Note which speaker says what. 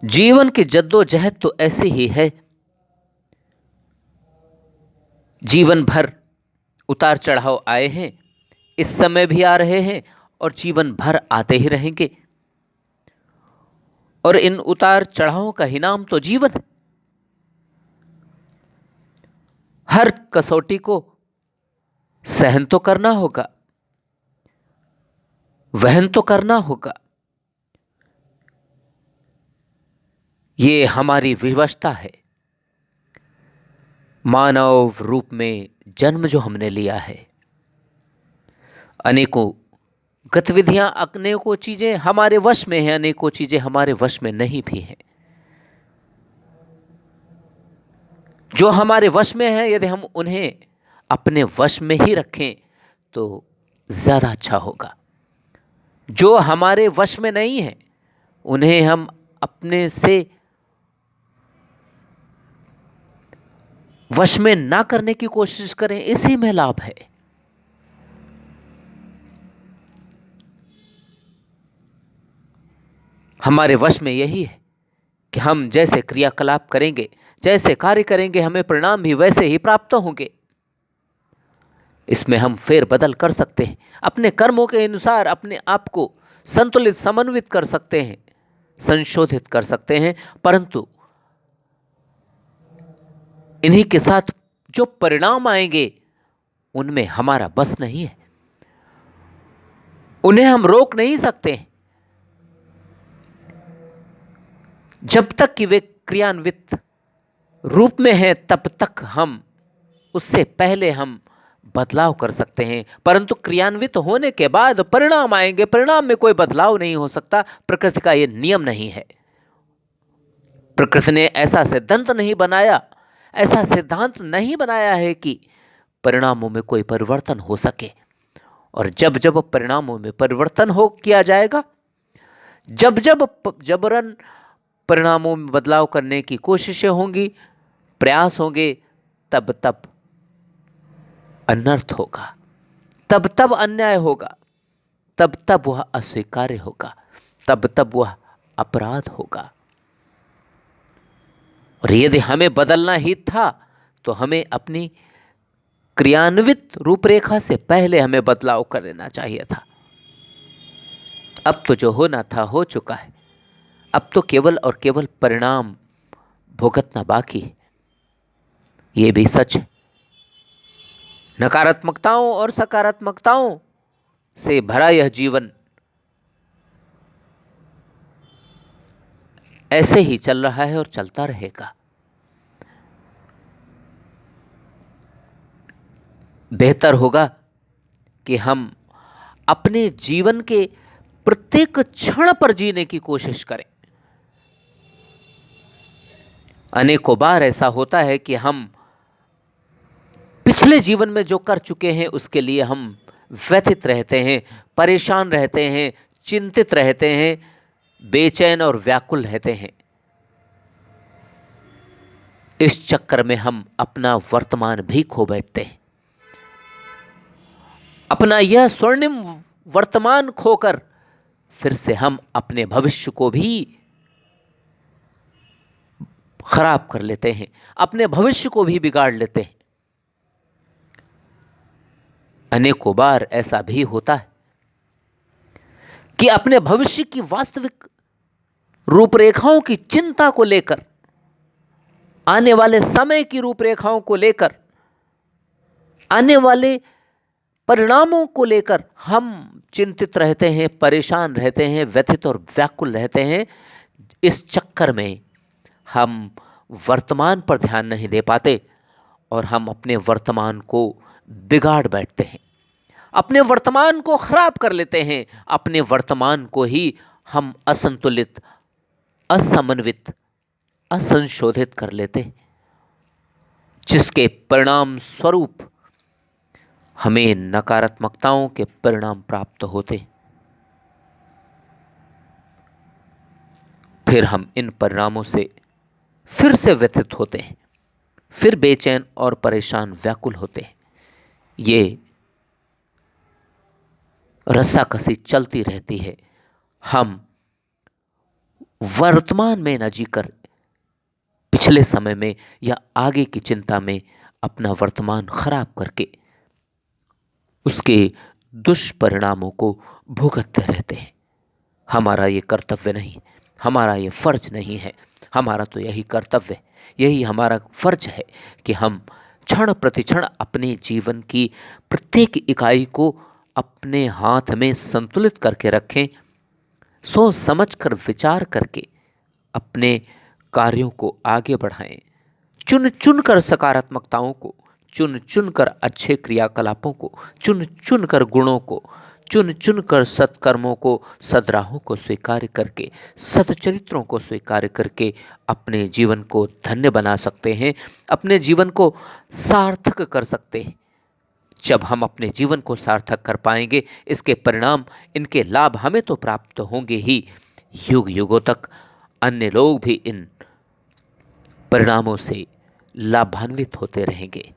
Speaker 1: जीवन की जद्दोजहद तो ऐसी ही है। जीवन भर उतार चढ़ाव आए हैं, इस समय भी आ रहे हैं और जीवन भर आते ही रहेंगे। और इन उतार चढ़ावों का ही नाम तो जीवन है। हर कसौटी को सहन तो करना होगा, वहन तो करना होगा। ये हमारी विवशता है। मानव रूप में जन्म जो हमने लिया है, अनेकों गतिविधियां, अनेकों चीजें हमारे वश में हैं, अनेकों चीजें हमारे वश में नहीं भी हैं। जो हमारे वश में है, यदि हम उन्हें अपने वश में ही रखें तो ज्यादा अच्छा होगा। जो हमारे वश में नहीं है, उन्हें हम अपने से वश में ना करने की कोशिश करें, इसी में लाभ है। हमारे वश में यही है कि हम जैसे क्रियाकलाप करेंगे, जैसे कार्य करेंगे, हमें परिणाम भी वैसे ही प्राप्त होंगे। इसमें हम फेर बदल कर सकते हैं, अपने कर्मों के अनुसार अपने आप को संतुलित, समन्वित कर सकते हैं, संशोधित कर सकते हैं। परंतु इन्हीं के साथ जो परिणाम आएंगे, उनमें हमारा बस नहीं है, उन्हें हम रोक नहीं सकते। जब तक कि वे क्रियान्वित रूप में हैं, तब तक हम उससे पहले हम बदलाव कर सकते हैं। परंतु क्रियान्वित होने के बाद परिणाम आएंगे, परिणाम में कोई बदलाव नहीं हो सकता। प्रकृति का यह नियम नहीं है। प्रकृति ने ऐसा सिद्धांत नहीं बनाया, ऐसा सिद्धांत नहीं बनाया है कि परिणामों में कोई परिवर्तन हो सके। और जब जब परिणामों में परिवर्तन हो किया जाएगा, जब जब जबरन परिणामों में बदलाव करने की कोशिशें होंगी, प्रयास होंगे, तब तब अनर्थ होगा, तब तब अन्याय होगा, तब तब वह अस्वीकार्य होगा, तब तब वह अपराध होगा। और यदि हमें बदलना ही था तो हमें अपनी क्रियान्वित रूपरेखा से पहले हमें बदलाव कर लेना चाहिए था। अब तो जो होना था हो चुका है। अब तो केवल और केवल परिणाम भुगतना बाकी है। ये भी सच है। नकारात्मकताओं और सकारात्मकताओं से भरा यह जीवन ऐसे ही चल रहा है और चलता रहेगा। बेहतर होगा कि हम अपने जीवन के प्रत्येक क्षण पर जीने की कोशिश करें। अनेकों बार ऐसा होता है कि हम पिछले जीवन में जो कर चुके हैं उसके लिए हम व्यथित रहते हैं, परेशान रहते हैं, चिंतित रहते हैं, बेचैन और व्याकुल रहते हैं। इस चक्कर में हम अपना वर्तमान भी खो बैठते हैं। अपना यह स्वर्णिम वर्तमान खोकर फिर से हम अपने भविष्य को भी खराब कर लेते हैं, अपने भविष्य को भी बिगाड़ लेते हैं। अनेकों बार ऐसा भी होता है कि अपने भविष्य की वास्तविक रूपरेखाओं की चिंता को लेकर, आने वाले समय की रूपरेखाओं को लेकर, आने वाले परिणामों को लेकर हम चिंतित रहते हैं, परेशान रहते हैं, व्यथित और व्याकुल रहते हैं। इस चक्कर में हम वर्तमान पर ध्यान नहीं दे पाते और हम अपने वर्तमान को बिगाड़ बैठते हैं, अपने वर्तमान को खराब कर लेते हैं, अपने वर्तमान को ही हम असंतुलित, असमन्वित, असंशोधित कर लेते हैं, जिसके परिणाम स्वरूप हमें नकारात्मकताओं के परिणाम प्राप्त होते। फिर हम इन परिणामों से फिर से व्यथित होते हैं, फिर बेचैन और परेशान, व्याकुल होते हैं। ये रस्साकसी चलती रहती है। हम वर्तमान में न जीकर पिछले समय में या आगे की चिंता में अपना वर्तमान खराब करके उसके दुष्परिणामों को भुगतते रहते हैं। हमारा ये कर्तव्य नहीं, हमारा ये फर्ज नहीं है। हमारा तो यही कर्तव्य, यही हमारा फर्ज है कि हम क्षण प्रतिक्षण अपने जीवन की प्रत्येक इकाई को अपने हाथ में संतुलित करके रखें, सोच समझ कर विचार करके अपने कार्यों को आगे बढ़ाएं, चुन चुन कर सकारात्मकताओं को, चुन चुन कर अच्छे क्रियाकलापों को, चुन चुन कर गुणों को, चुन चुन कर सत्कर्मों को, सद्राहों को स्वीकार करके, सत्चरित्रों को स्वीकार करके अपने जीवन को धन्य बना सकते हैं, अपने जीवन को सार्थक कर सकते हैं। जब हम अपने जीवन को सार्थक कर पाएंगे, इसके परिणाम, इनके लाभ हमें तो प्राप्त होंगे ही, युग युगों तक अन्य लोग भी इन परिणामों से लाभान्वित होते रहेंगे।